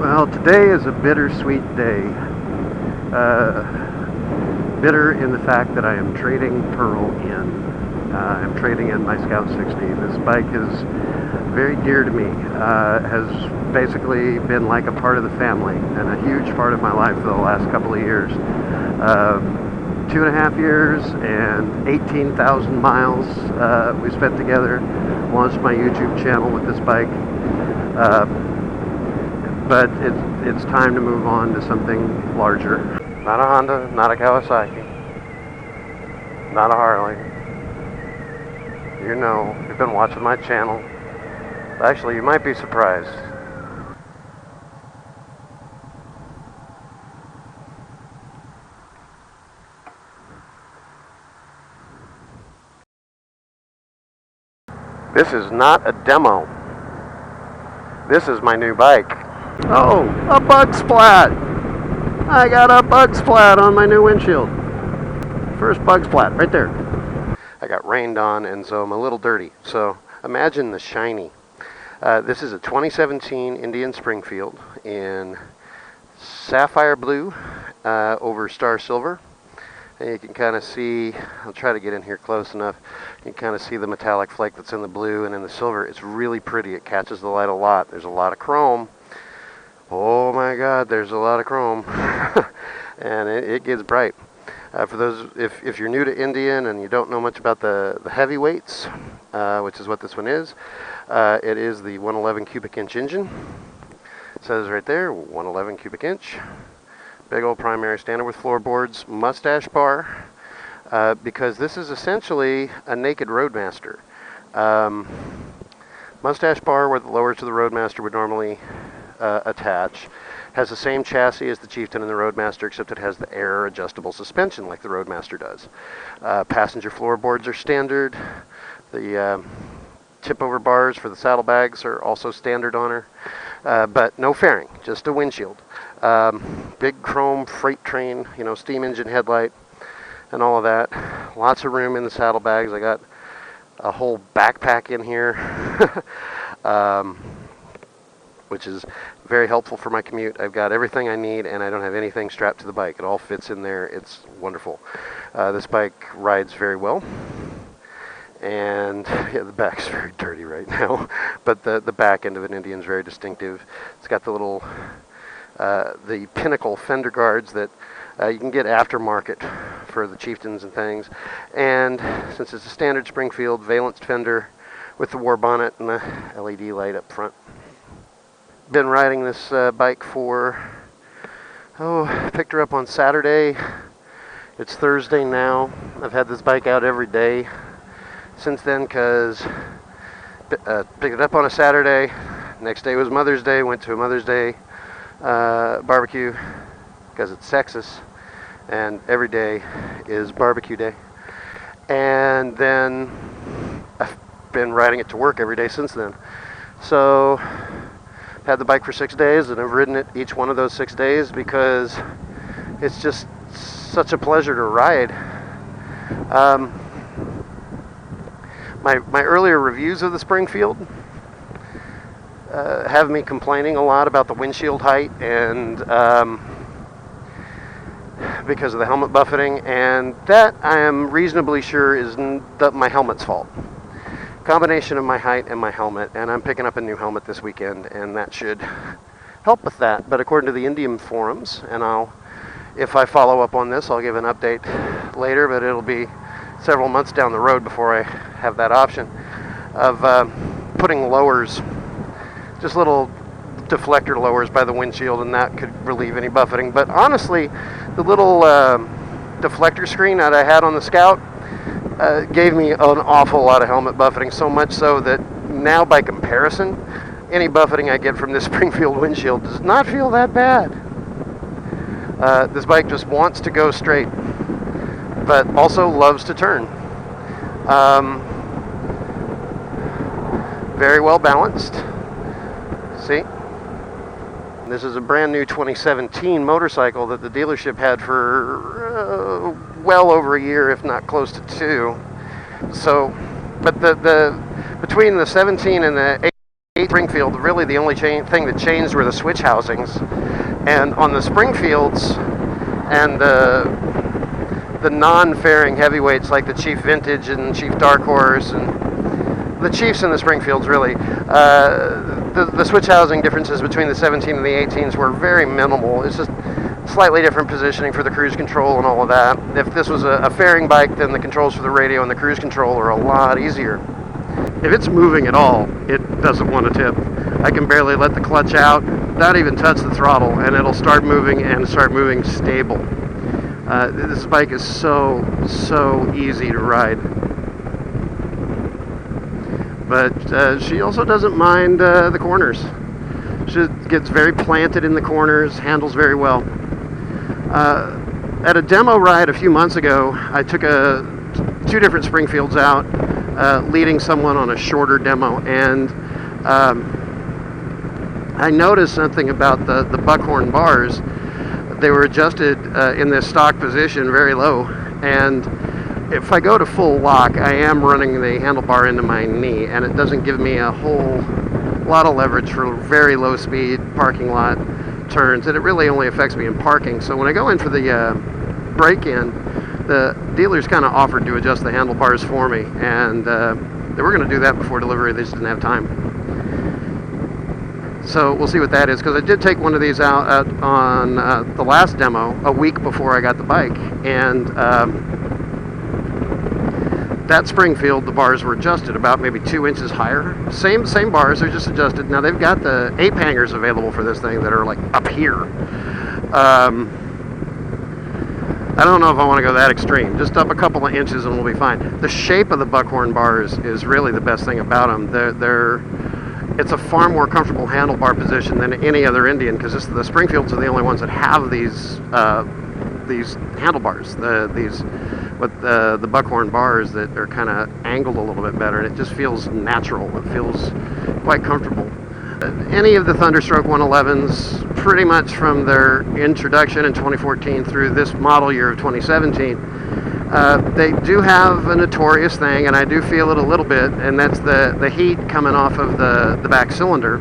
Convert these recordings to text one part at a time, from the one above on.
Well, today is a bittersweet day. Bitter in the fact that I am trading Pearl in. I'm trading in my Scout 60. This bike is very dear to me. Has basically been like a part of the family and a huge part of my life for the last couple of years. 2.5 years and 18,000 miles we spent together. Launched my YouTube channel with this bike. But it's time to move on to something larger. Not a Honda, not a Kawasaki, not a Harley. You know, you've been watching my channel. Actually, you might be surprised. This is not a demo. This is my new bike. Oh, a bug splat! I got a bug splat on my new windshield. First bug splat, right there. I got rained on, and so I'm a little dirty. So imagine the shiny. This is a 2017 Indian Springfield in sapphire blue over star silver. And you can kind of see, I'll try to get in here close enough, you can kind of see the metallic flake that's in the blue and in the silver. It's really pretty. It catches the light a lot. There's a lot of chrome. Oh my God, there's a lot of chrome. And it gets bright. For those, if you're new to Indian and you don't know much about the heavyweights, which is what this one is, it is the 111 cubic inch engine. It says right there, 111 cubic inch. Big old primary standard with floorboards, mustache bar, because this is essentially a naked Roadmaster. Mustache bar where the lowers to the Roadmaster would normally attach. Has the same chassis as the Chieftain and the Roadmaster, except it has the air adjustable suspension like the Roadmaster does. Passenger floorboards are standard. The tip over bars for the saddlebags are also standard on her, but no fairing, just a windshield. Big chrome freight train, you know, steam engine headlight and all of that. Lots of room in the saddlebags. I got a whole backpack in here, which is very helpful for my commute. I've got everything I need and I don't have anything strapped to the bike. It all fits in there. It's wonderful. This bike rides very well. And yeah, the back's very dirty right now, but the back end of an Indian is very distinctive. It's got the little the pinnacle fender guards that you can get aftermarket for the Chieftains and things. And since it's a standard Springfield valenced fender with the war bonnet and the LED light up front. Been riding this bike for, picked her up on Saturday. It's Thursday now. I've had this bike out every day since then, because picked it up on a Saturday. Next day was Mother's Day. Went to a Mother's Day barbecue because it's Texas and every day is barbecue day. And then I've been riding it to work every day since then. So had the bike for 6 days and I've ridden it each one of those 6 days because it's just such a pleasure to ride. My earlier reviews of the Springfield have me complaining a lot about the windshield height and because of the helmet buffeting, and that I am reasonably sure is my helmet's fault. Combination of my height and my helmet, and I'm picking up a new helmet this weekend, and that should help with that. But according to the Indian forums, and if I follow up on this, I'll give an update later, but it'll be several months down the road before I have that option of putting lowers, just little deflector lowers by the windshield, and that could relieve any buffeting. But honestly, the little deflector screen that I had on the Scout gave me an awful lot of helmet buffeting, so much so that now by comparison, any buffeting I get from this Springfield windshield does not feel that bad. This bike just wants to go straight, but also loves to turn. Very well balanced. See? This is a brand new 2017 motorcycle that the dealership had for well over a year, if not close to 2. So, but the between the 17 and the Springfield, really the only thing that changed were the switch housings. And on the Springfields and the non-fairing heavyweights like the Chief Vintage and Chief Dark Horse and the Chiefs and the Springfields, really, the switch housing differences between the 17 and the 18s were very minimal. It's just slightly different positioning for the cruise control and all of that. If this was a fairing bike, then the controls for the radio and the cruise control are a lot easier. If it's moving at all, it doesn't want to tip. I can barely let the clutch out, not even touch the throttle, and it'll start moving and start moving stable. This bike is so easy to ride. But she also doesn't mind the corners. She gets very planted in the corners, handles very well. At a demo ride a few months ago, I took two different Springfields out, leading someone on a shorter demo, and I noticed something about the buckhorn bars. They were adjusted in this stock position very low, and if I go to full lock, I am running the handlebar into my knee, and it doesn't give me a whole lot of leverage for very low speed parking lot turns, and it really only affects me in parking. So when I go in for the break-in, the dealers kind of offered to adjust the handlebars for me, and they were going to do that before delivery. They just didn't have time. So we'll see what that is, because I did take one of these out on the last demo a week before I got the bike, and that Springfield, the bars were adjusted about maybe 2 inches higher. Same bars, they're just adjusted. Now they've got the ape hangers available for this thing that are like up here. I don't know if I want to go that extreme. Just up a couple of inches and we'll be fine. The shape of the buckhorn bars is really the best thing about them. It's a far more comfortable handlebar position than any other Indian, because the Springfields are the only ones that have these handlebars, the buckhorn bars that are kind of angled a little bit better, and it just feels natural. It feels quite comfortable. Any of the Thunderstroke 111s, pretty much from their introduction in 2014 through this model year of 2017, they do have a notorious thing, and I do feel it a little bit, and that's the heat coming off of the back cylinder.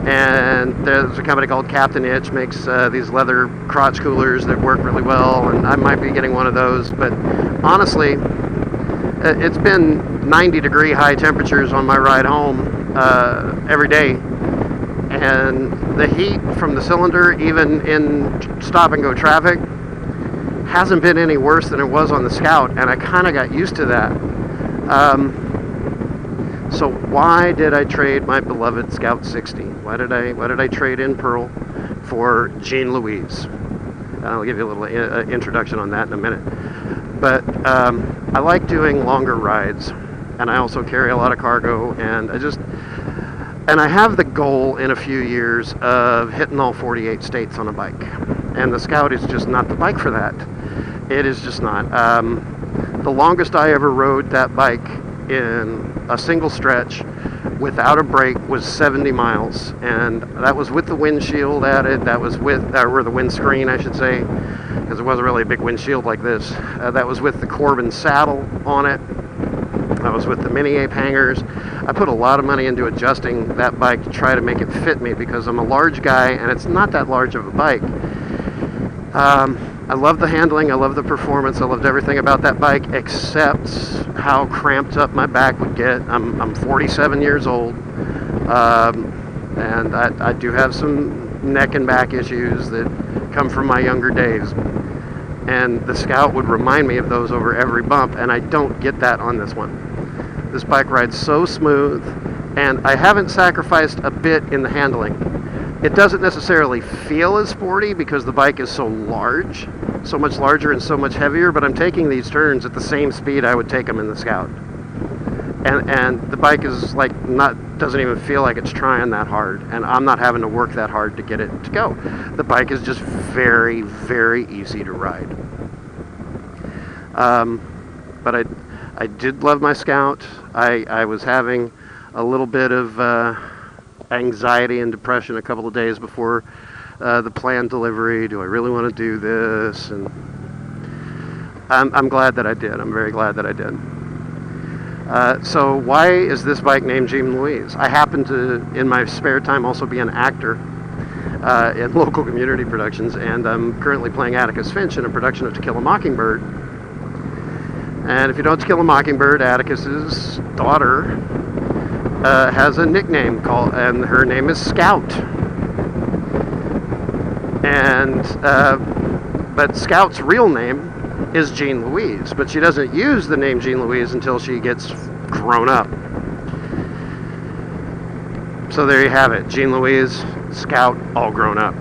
And there's a company called Captain Itch, makes these leather crotch coolers that work really well, and I might be getting one of those. But honestly, it's been 90-degree high temperatures on my ride home every day, and the heat from the cylinder, even in stop-and-go traffic, hasn't been any worse than it was on the Scout, and I kind of got used to that. So why did I trade my beloved Scout 60? Why did I trade in Pearl for Jean Louise? I'll give you a little introduction on that in a minute. But I like doing longer rides, and I also carry a lot of cargo, and I have the goal in a few years of hitting all 48 states on a bike. And the Scout is just not the bike for that. It is just not. The longest I ever rode that bike in a single stretch without a brake was 70 miles, and that was with the windshield added. That was with or the windscreen, I should say, because it wasn't really a big windshield like this. That was with the Corbin saddle on it. That was with the mini ape hangers. I put a lot of money into adjusting that bike to try to make it fit me, because I'm a large guy and it's not that large of a bike. I love the handling, I love the performance, I loved everything about that bike except how cramped up my back would get. I'm 47 years old, and I do have some neck and back issues that come from my younger days. And the Scout would remind me of those over every bump, and I don't get that on this one. This bike rides so smooth, and I haven't sacrificed a bit in the handling. It doesn't necessarily feel as sporty because the bike is so large, so much larger and so much heavier, but I'm taking these turns at the same speed I would take them in the Scout. And the bike is doesn't even feel like it's trying that hard, and I'm not having to work that hard to get it to go. The bike is just very, very easy to ride. But I did love my Scout. I was having a little bit of anxiety and depression a couple of days before the planned delivery. Do I really want to do this? And I'm glad that I did. I'm very glad that I did. So why is this bike named Jean Louise? I happen to, in my spare time, also be an actor in local community productions, and I'm currently playing Atticus Finch in a production of To Kill a Mockingbird. And if you know To Kill a Mockingbird, Atticus's daughter has a nickname called, and her name is Scout. And but Scout's real name is Jean Louise, but she doesn't use the name Jean Louise until she gets grown up. So there you have it, Jean Louise, Scout, all grown up.